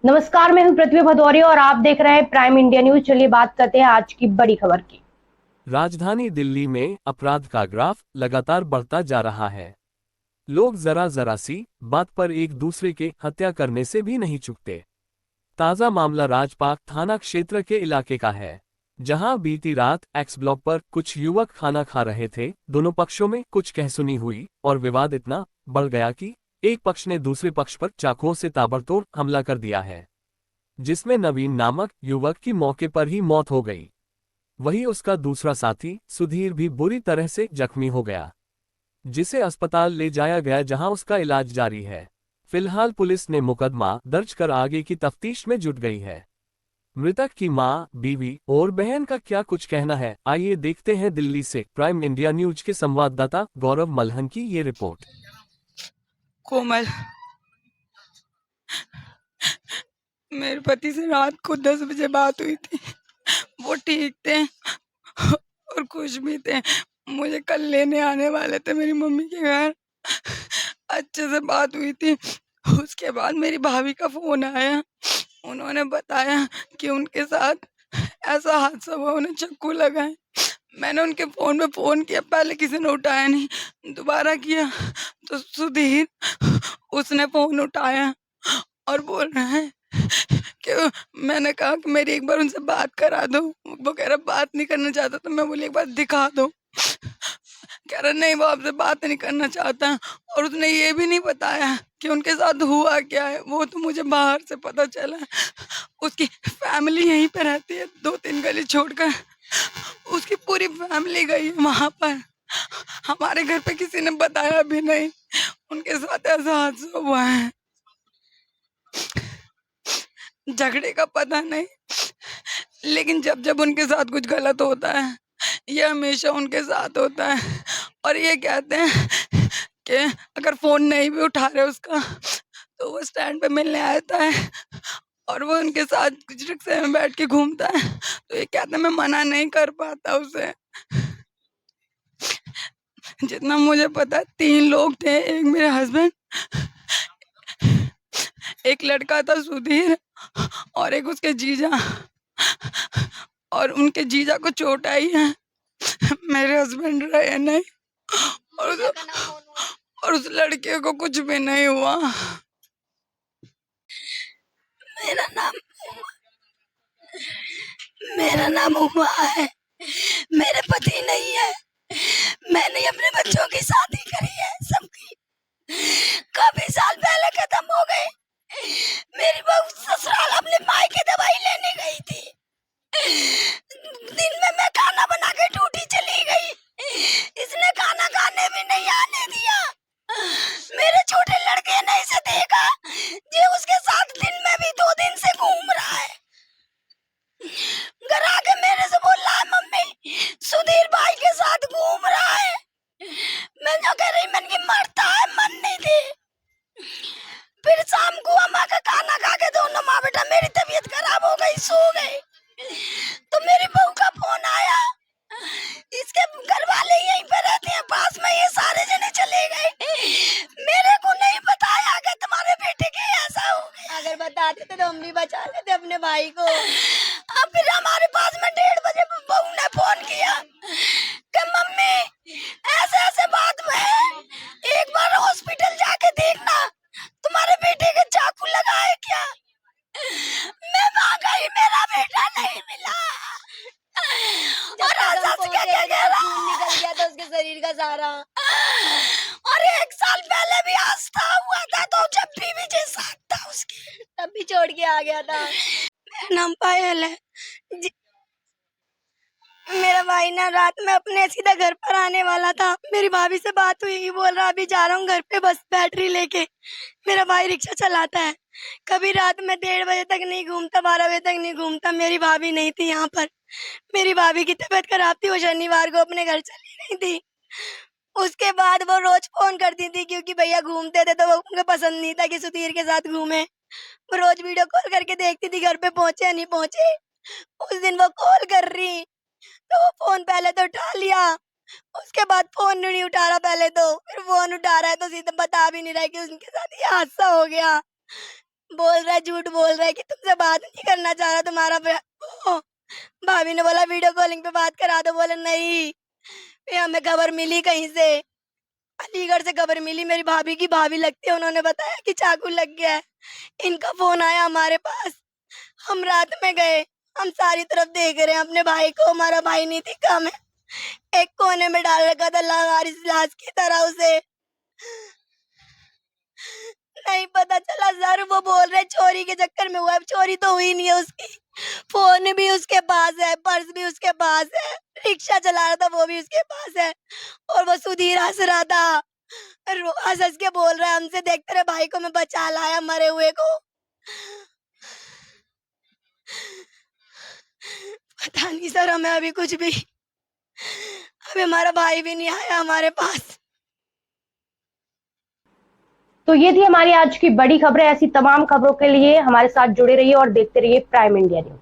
नमस्कार, मैं हूं पृथ्वी भदौरिया और आप देख रहे हैं प्राइम इंडिया न्यूज। चलिए बात करते हैं आज की बड़ी खबर की। राजधानी दिल्ली में अपराध का ग्राफ लगातार बढ़ता जा रहा है। लोग जरा जरा सी बात पर एक दूसरे के हत्या करने से भी नहीं चूकते। ताजा मामला राजपाक थाना क्षेत्र के इलाके का है, जहां बीती रात एक्स ब्लॉक पर कुछ युवक खाना खा रहे थे। दोनों पक्षों में कुछ कहसुनी हुई और विवाद इतना बढ़ गया कि एक पक्ष ने दूसरे पक्ष पर चाकुओं से ताबड़तोड़ हमला कर दिया है, जिसमें नवीन नामक युवक की मौके पर ही मौत हो गई। वहीं उसका दूसरा साथी सुधीर भी बुरी तरह से जख्मी हो गया, जिसे अस्पताल ले जाया गया, जहां उसका इलाज जारी है। फिलहाल पुलिस ने मुकदमा दर्ज कर आगे की तफ्तीश में जुट गई है। मृतक की मां, बीवी और बहन का क्या कुछ कहना है, आइए देखते हैं। दिल्ली से प्राइम इंडिया न्यूज के संवाददाता गौरव मल्हन की ये रिपोर्ट। कोमल, मेरे पति से रात को 10 बजे बात हुई थी। वो ठीक थे और खुश भी थे। मुझे कल लेने आने वाले थे मेरी मम्मी के घर। अच्छे से बात हुई थी। उसके बाद मेरी भाभी का फोन आया। उन्होंने बताया कि उनके साथ ऐसा हादसा हुआ, उन्हें चाकू लगा है। मैंने उनके फोन पे फोन किया, पहले किसी ने उठाया नहीं। दोबारा किया तो सुधीर, उसने फोन उठाया और बोल रहा है कि मैंने कहा कि मेरी एक बार उनसे बात करा दो। वो कह रहा बात नहीं करना चाहता, तो मैं बोली एक बार दिखा दो। कह रहा नहीं, वो आपसे बात नहीं करना चाहता। और उसने ये भी नहीं बताया कि उनके साथ हुआ क्या है। वो तो मुझे बाहर से पता चला। उसकी फैमिली यहीं पे रहती है, 2-3 गली छोड़कर। उसकी पूरी फैमिली गई है वहां पर। हमारे घर पे किसी ने बताया भी नहीं। उनके साथ ऐसा हादसा हुआ है। झगड़े का पता नहीं, लेकिन जब जब उनके साथ कुछ गलत होता है, ये हमेशा उनके साथ होता है। और ये कहते हैं कि अगर फोन नहीं भी उठा रहे उसका, तो वो स्टैंड पे मिलने आता है और वो उनके साथ कुछ रिक्शे में बैठ के घूमता है। तो ये कहते हैं मैं मना नहीं कर पाता उसे। जितना मुझे पता है 3 लोग थे, एक मेरे हस्बैंड, एक लड़का था सुधीर, और एक उसके जीजा। और उनके जीजा को चोट आई है, मेरे हस्बैंड रहे नहीं। और उस लड़के को कुछ भी नहीं हुआ। मेरा नाम मेरा नाम उमा है। मेरे पति नहीं है। मैंने अपने बच्चों की शादी करी है, सबकी काफी साल पहले खत्म हो गई। मेरी बहू ससुराल अपने मायके दवाई लेने गई थी। दिन में मैं खाना बना के ड्यूटी चली गई। इसने खाना खाने भी नहीं आने दिया। मेरे छोटे लड़के ने इसे देखा, ये उसके साथ दिन में भी 2 दिन से घूम रहा है। घर आके मेरे से बोल रहा है मम्मी सुधीर भाई के साथ घूम रहा है। मैं जो कह रही, मन की मरता है, मन नहीं थी। फिर शाम को अम्मा का खाना खा के दोनों माँ बेटा, मेरी तबीयत खराब हो गई, सो गए। तो मेरी बहू का फोन आया। इसके घर वाले यहीं पे रहते हैं पास में, ये सारे जने चले गए। मेरे को नहीं बताया कि तुम्हारे बेटे के ऐसा हो गया। अगर बताते तो हम भी बचा लेते अपने भाई को। अब फिर हमारे पास में 1:30 बजे बहू ने फोन किया कि मम्मी ऐसे ऐसे बात है, एक बार हॉस्पिटल जाके देखना, तुम्हारे बेटे के चाकू लगा है क्या। मैं वहां गई, मेरा बेटा नहीं मिला। और हंस के क्या कह रहा, खून निकल गया था उसके शरीर का सारा। और 1 साल पहले भी हादसा हुआ था, तो जब भी विजय साथ था उसके, तब भी छोड़ के आ गया था। मेरा नाम पायल है। मेरा भाई ना रात में अपने सीधा घर पर आने वाला था। मेरी भाभी से बात हुई, बोल रहा अभी जा रहा हूँ घर पे, बस बैटरी लेके। मेरा भाई रिक्शा चलाता है, कभी रात में 1:30 बजे तक नहीं घूमता, 12 बजे तक नहीं घूमता। मेरी भाभी नहीं थी यहाँ पर। मेरी भाभी की तबीयत खराब थी, वो शनिवार को अपने घर चली गई थी। उसके बाद वो रोज फोन करती थी, क्योंकि भैया घूमते थे तो वो उनको पसंद नहीं था कि सुधीर के साथ घूमे। वो रोज वीडियो कॉल करके देखती थी घर पे पहुंचे या नहीं पहुंचे। उस दिन वो कॉल कर रही, तो वो फोन पहले तो उठा लिया, उसके बाद फोन नहीं उठा रहा, पहले तो फिर फोन उठा रहा है तो सीधा बता भी नहीं रहा है कि उनके साथ ये हादसा हो गया। बोल रहा है, झूठ बोल रहा है कि तुमसे बात नहीं करना चाह रहा तुम्हारा वो। भाभी ने बोला वीडियो कॉलिंग पे बात करा दो, बोले नहीं। फिर हमें खबर मिली कहीं से, अलीगढ़ से खबर मिली, मेरी भाभी की भाभी लगती है, उन्होंने बताया कि चाकू लग गया है। इनका फोन आया हमारे पास, हम रात में गए, हम सारी तरफ देख रहे हैं अपने भाई को, हमारा भाई नहीं दिखा हमें, एक कोने में डाल रखा था लावारिस लाश की तरह उसे। नहीं पता चला सर, वो बोल रहे चोरी के चक्कर में हुआ है, चोरी तो हुई नहीं है उसकी, फोन भी उसके पास है, पर्स भी उसके पास है, रिक्शा चला रहा था वो भी उसके पास है, और वो सुधीर हंस रहा था, हंस हंस के बोल रहा है हमसे, देख तेरे भाई को मैं बचा लाया मरे हुए को। पता नहीं सर हमें अभी कुछ भी, अभी हमारा भाई भी नहीं आया हमारे पास। तो ये थी हमारी आज की बड़ी खबरें। ऐसी तमाम खबरों के लिए हमारे साथ जुड़े रहिए और देखते रहिए प्राइम इंडिया न्यूज।